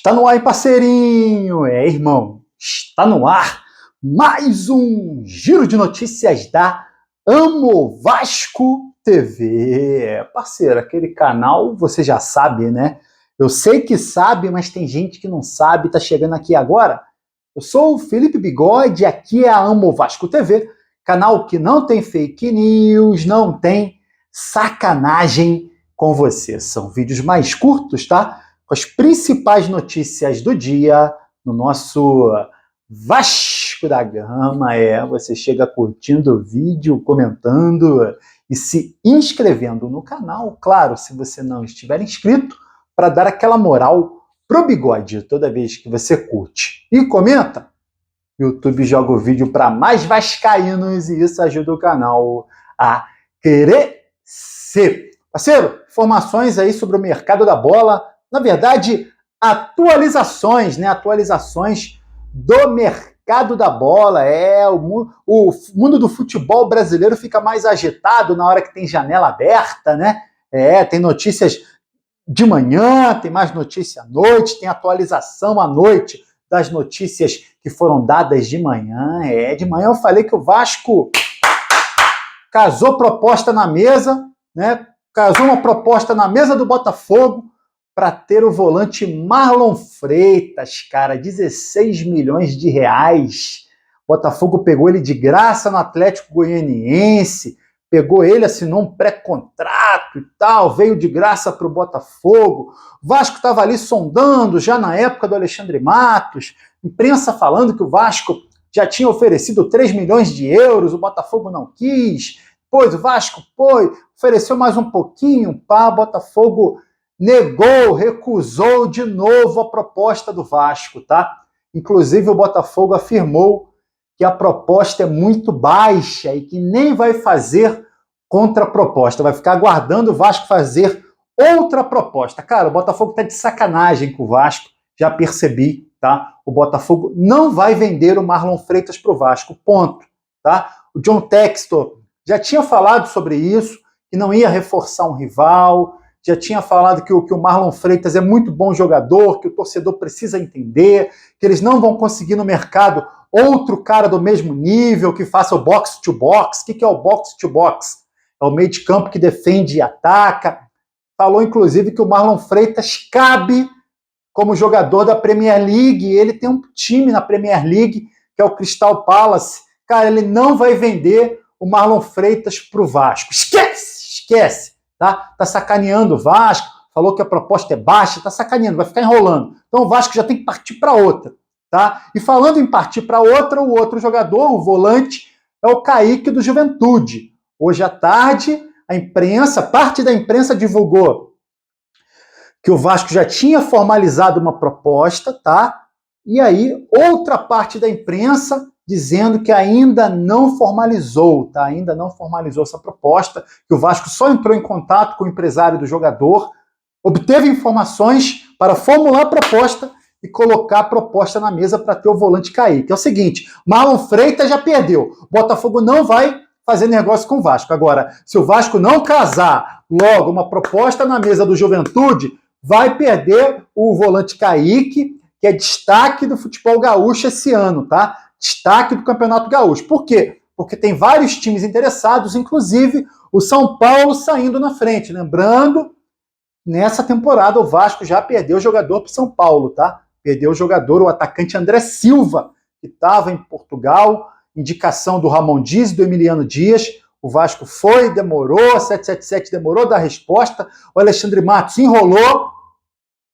Está no ar, hein, parceirinho? Irmão, está no ar mais um giro de notícias da Amo Vasco TV. Parceiro, aquele canal, você já sabe, né? Eu sei que sabe, mas tem gente que não sabe, tá chegando aqui agora. Eu sou o Felipe Bigode, aqui é a Amo Vasco TV, canal que não tem fake news, não tem sacanagem com você. São vídeos mais curtos, tá? Com as principais notícias do dia no nosso Vasco da Gama. Você chega curtindo o vídeo, comentando e se inscrevendo no canal. Claro, se você não estiver inscrito, para dar aquela moral pro Bigode toda vez que você curte e comenta, o YouTube joga o vídeo para mais vascaínos e isso ajuda o canal a crescer. Parceiro, informações aí sobre o mercado da bola. Na verdade, atualizações, né? Atualizações do mercado da bola. O mundo do futebol brasileiro fica mais agitado na hora que tem janela aberta, né? Tem notícias de manhã, tem mais notícia à noite, tem atualização à noite das notícias que foram dadas de manhã. De manhã eu falei que o Vasco casou proposta na mesa, né? Casou uma proposta na mesa do Botafogo para ter o volante Marlon Freitas, cara, 16 milhões de reais. O Botafogo pegou ele de graça no Atlético Goianiense, pegou ele, assinou um pré-contrato e tal, veio de graça para o Botafogo. O Vasco estava ali sondando, já na época do Alexandre Matos, imprensa falando que o Vasco já tinha oferecido 3 milhões de euros, o Botafogo não quis. Pois o Vasco ofereceu mais um pouquinho, o Botafogo negou, recusou de novo a proposta do Vasco, tá? Inclusive o Botafogo afirmou que a proposta é muito baixa e que nem vai fazer contraproposta, vai ficar aguardando o Vasco fazer outra proposta. Cara, o Botafogo tá de sacanagem com o Vasco, já percebi, tá? O Botafogo não vai vender o Marlon Freitas pro Vasco, ponto, tá? O John Textor já tinha falado sobre isso, que não ia reforçar um rival, já tinha falado que o Marlon Freitas é muito bom jogador, que o torcedor precisa entender, que eles não vão conseguir no mercado outro cara do mesmo nível, que faça o box-to-box. O que é o box-to-box? É o meio de campo que defende e ataca. Falou, inclusive, que o Marlon Freitas cabe como jogador da Premier League, ele tem um time na Premier League, que é o Crystal Palace. Cara, ele não vai vender o Marlon Freitas pro Vasco. Esquece, tá? Tá sacaneando o Vasco, falou que a proposta é baixa, tá sacaneando, vai ficar enrolando. Então o Vasco já tem que partir para outra, tá? E falando em partir para outra, o outro jogador, o volante, é o Kaique do Juventude. Hoje à tarde, parte da imprensa divulgou que o Vasco já tinha formalizado uma proposta, tá? E aí, outra parte da imprensa dizendo que ainda não formalizou, tá? Ainda não formalizou essa proposta, que o Vasco só entrou em contato com o empresário do jogador, obteve informações para formular a proposta e colocar a proposta na mesa para ter o volante Kaique. É o seguinte, Marlon Freitas já perdeu, o Botafogo não vai fazer negócio com o Vasco. Agora, se o Vasco não casar logo uma proposta na mesa do Juventude, vai perder o volante Kaique, que é destaque do futebol gaúcho esse ano, tá? Destaque do Campeonato Gaúcho. Por quê? Porque tem vários times interessados, inclusive o São Paulo saindo na frente. Lembrando, nessa temporada o Vasco já perdeu o jogador para o São Paulo, tá? Perdeu o jogador, o atacante André Silva, que estava em Portugal, indicação do Ramon Dias e do Emiliano Dias. O Vasco demorou, a 777 demorou a dar resposta, o Alexandre Matos enrolou.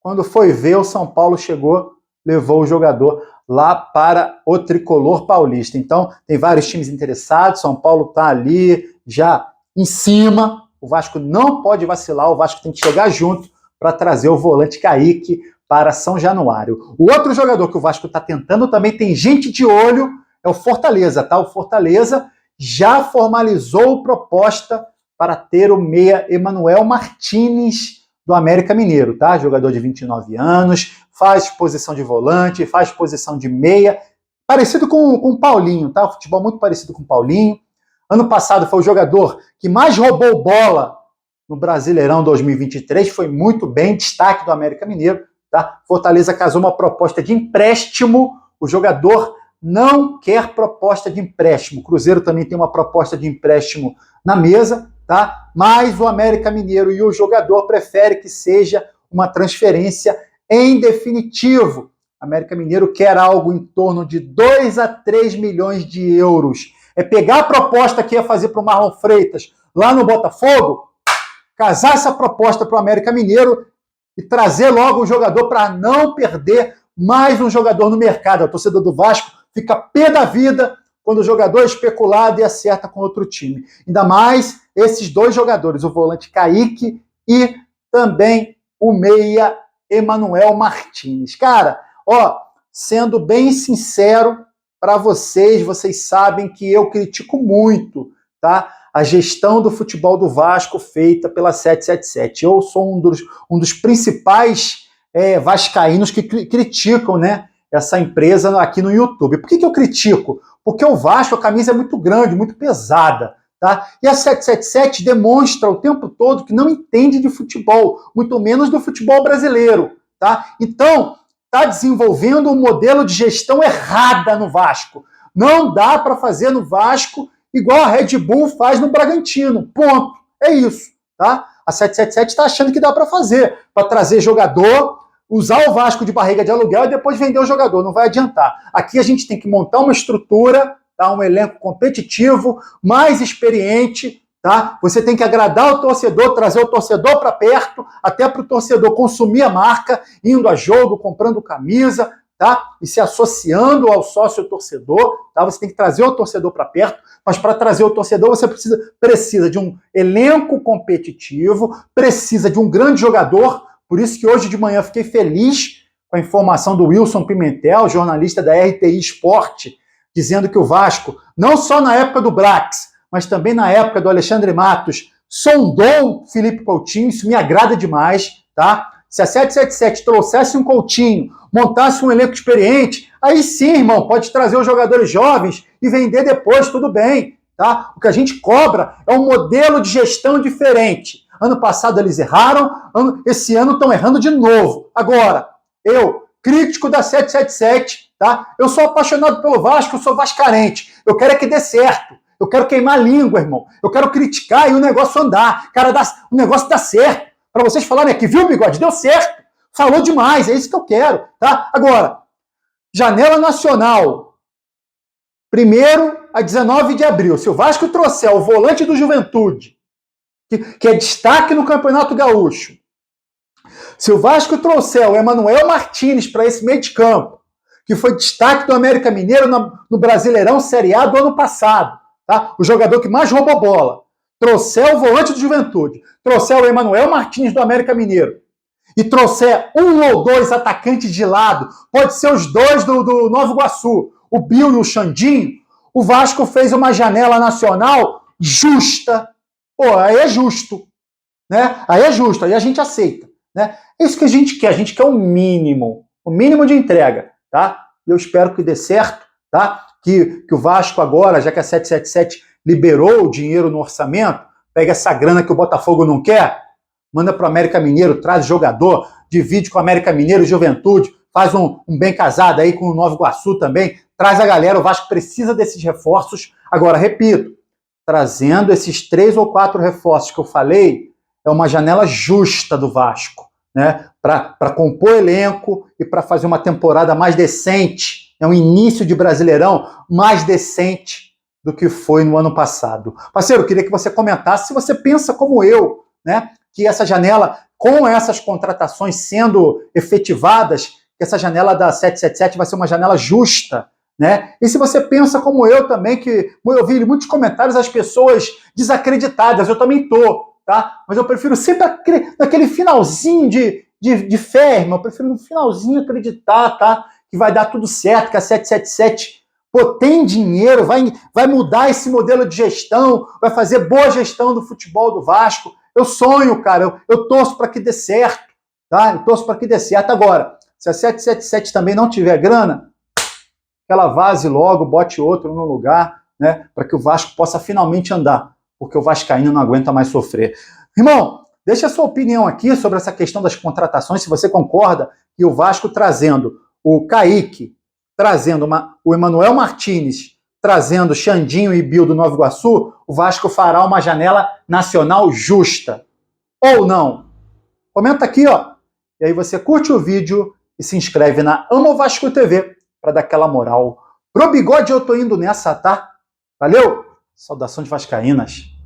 Quando foi ver, o São Paulo chegou, levou o jogador lá para o tricolor paulista. Então, tem vários times interessados, São Paulo está ali já em cima, o Vasco não pode vacilar, o Vasco tem que chegar junto para trazer o volante Kaique para São Januário. O outro jogador que o Vasco está tentando, também tem gente de olho, é o Fortaleza, tá? O Fortaleza já formalizou proposta para ter o meia Emanuel Martínez do América Mineiro, tá? Jogador de 29 anos, faz posição de volante, faz posição de meia, parecido com o Paulinho, tá? O futebol muito parecido com o Paulinho. Ano passado foi o jogador que mais roubou bola no Brasileirão 2023, foi muito bem, destaque do América Mineiro. tá? Fortaleza casou uma proposta de empréstimo, o jogador não quer proposta de empréstimo. O Cruzeiro também tem uma proposta de empréstimo na mesa, tá? Mas o América Mineiro e o jogador preferem que seja uma transferência em definitivo. O América Mineiro quer algo em torno de 2 a 3 milhões de euros. É pegar a proposta que ia fazer para o Marlon Freitas lá no Botafogo, casar essa proposta para o América Mineiro e trazer logo o jogador para não perder mais um jogador no mercado. A torcida do Vasco fica pé da vida quando o jogador é especulado e acerta com outro time. Ainda mais esses dois jogadores, o volante Kaique e também o meia Emanuel Martins. Cara, ó, sendo bem sincero para vocês sabem que eu critico muito, tá? A gestão do futebol do Vasco feita pela 777. Eu sou um dos principais vascaínos que criticam, né, essa empresa aqui no YouTube. Por que eu critico? Porque o Vasco, a camisa é muito grande, muito pesada, tá? E a 777 demonstra o tempo todo que não entende de futebol, muito menos do futebol brasileiro, tá? Então, está desenvolvendo um modelo de gestão errada no Vasco. Não dá para fazer no Vasco igual a Red Bull faz no Bragantino. Ponto. É isso, tá? A 777 está achando que dá para fazer, para trazer jogador, usar o Vasco de barriga de aluguel e depois vender o jogador. Não vai adiantar. Aqui a gente tem que montar uma estrutura, tá? Um elenco competitivo, mais experiente, tá? Você tem que agradar o torcedor, trazer o torcedor para perto, até para o torcedor consumir a marca, indo a jogo, comprando camisa, tá? E se associando ao sócio torcedor, tá? Você tem que trazer o torcedor para perto, mas para trazer o torcedor você precisa de um elenco competitivo, precisa de um grande jogador. Por isso que hoje de manhã fiquei feliz com a informação do Wilson Pimentel, jornalista da RTI Esporte, dizendo que o Vasco, não só na época do Brax, mas também na época do Alexandre Matos, sondou o Felipe Coutinho. Isso me agrada demais, tá? Se a 777 trouxesse um Coutinho, montasse um elenco experiente, aí sim, irmão, pode trazer os jogadores jovens e vender depois, tudo bem, tá? O que a gente cobra é um modelo de gestão diferente. Ano passado eles erraram, esse ano estão errando de novo. Agora, eu, crítico da 777, tá? Eu sou apaixonado pelo Vasco, eu sou vascarente. Eu quero é que dê certo. Eu quero queimar a língua, irmão. Eu quero criticar e o negócio andar. Cara, o negócio dá certo. Para vocês falarem aqui, viu, Bigode? Deu certo. Falou demais, é isso que eu quero, tá? Agora, janela nacional. 1º a 19 de abril. Se o Vasco trouxer o volante do Juventude, que é destaque no Campeonato Gaúcho, se o Vasco trouxer o Emanuel Martins para esse meio de campo, que foi destaque do América Mineiro no Brasileirão Série A do ano passado, tá? O jogador que mais roubou bola, trouxer o volante do Juventude, trouxer o Emanuel Martins do América Mineiro, e trouxer um ou dois atacantes de lado, pode ser os dois do Nova Iguaçu, o Bill e o Xandinho, o Vasco fez uma janela nacional justa. Pô, aí é justo, né? Aí é justo, aí a gente aceita, né? É isso que a gente quer o mínimo de entrega, tá? Eu espero que dê certo, tá? Que o Vasco agora, já que a 777 liberou o dinheiro no orçamento, pega essa grana que o Botafogo não quer, manda para o América Mineiro, traz jogador, divide com o América Mineiro e Juventude, faz um bem casado aí com o Nova Iguaçu também, traz a galera, o Vasco precisa desses reforços. Agora, repito, trazendo esses 3 ou 4 reforços que eu falei, é uma janela justa do Vasco, né? Para compor elenco e para fazer uma temporada mais decente, é um início de Brasileirão mais decente do que foi no ano passado. Parceiro, eu queria que você comentasse se você pensa como eu, né? Que essa janela, com essas contratações sendo efetivadas, que essa janela da 777 vai ser uma janela justa, né? E se você pensa como eu também, que eu vi muitos comentários as pessoas desacreditadas, eu também tô, tá? Mas eu prefiro sempre naquele finalzinho de fé, irmão, eu prefiro no finalzinho acreditar, tá? Que vai dar tudo certo, que a 777 pô, tem dinheiro, vai mudar esse modelo de gestão, vai fazer boa gestão do futebol do Vasco. Eu sonho, cara, eu torço para que dê certo, tá? Eu torço para que dê certo. Agora, se a 777 também não tiver grana, que ela vaze logo, bote outro no lugar, né? Para que o Vasco possa finalmente andar, porque o vascaíno não aguenta mais sofrer. Irmão, deixa a sua opinião aqui sobre essa questão das contratações, se você concorda e o Vasco trazendo o Kaique, trazendo o Emanuel Martínez, trazendo Xandinho e Bill do Nova Iguaçu, o Vasco fará uma janela nacional justa. Ou não? Comenta aqui, ó. E aí você curte o vídeo e se inscreve na Amo Vasco TV para dar aquela moral. Pro Bigode eu tô indo nessa, tá? Valeu? Saudações vascaínas.